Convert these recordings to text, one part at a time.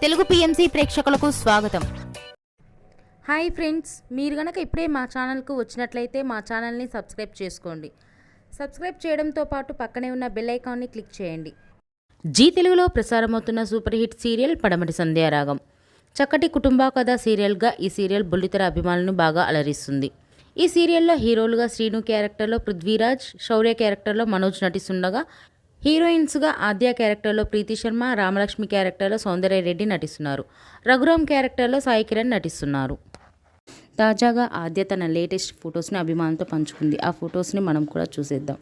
Telugu PMC ప్రేక్షకులకు స్వాగతం. Hi friends, మీరు గనక ఇప్పుడే మా ఛానల్కు వచ్చినట్లయితే మా ఛానల్ని సబ్స్క్రైబ్ చేసుకోండి. సబ్స్క్రైబ్ చేయడంతో పాటు పక్కనే ఉన్న బెల్ ఐకాన్ని క్లిక్ చేయండి. జీ తెలుగులో ప్రసారమవుతున్న సూపర్ హిట్ సీరియల్ పడమటి సంధ్యారాగం. చక్కటి కుటుంబ కథ సీరియల్గా ఈ సీరియల్ బుల్లితెర అభిమానులను బాగా అలరిస్తుంది. ఈ సీరియల్లో హీరోలుగా శ్రీను క్యారెక్టర్లో పృథ్వీరాజ్, శౌర్య క్యారెక్టర్లో మనోజ్ నటిస్తుండగా హీరోయిన్స్గా ఆద్య క్యారెక్టర్లో ప్రీతి శర్మ, రామలక్ష్మి క్యారెక్టర్లో సౌందర్య రెడ్డి నటిస్తున్నారు. రఘురామ్ క్యారెక్టర్లో సాయి కిరణ్ నటిస్తున్నారు. తాజాగా ఆద్య తన లేటెస్ట్ ఫొటోస్ని అభిమానులతో పంచుకుంది. ఆ ఫొటోస్ని మనం కూడా చూసేద్దాం.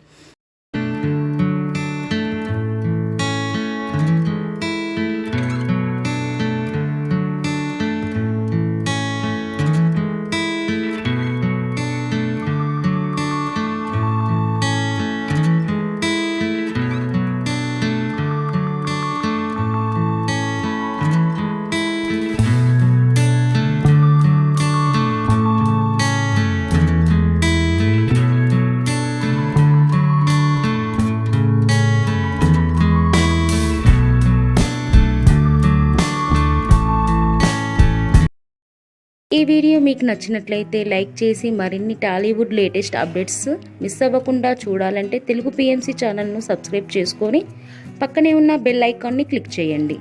ఈ వీడియో మీకు నచ్చినట్లయితే లైక్ చేసి మరిన్ని టాలీవుడ్ లేటెస్ట్ అప్డేట్స్ మిస్ అవ్వకుండా చూడాలంటే తెలుగు పిఎంసి ఛానల్ను సబ్స్క్రైబ్ చేసుకొని పక్కనే ఉన్న బెల్ ఐకాన్ని క్లిక్ చేయండి.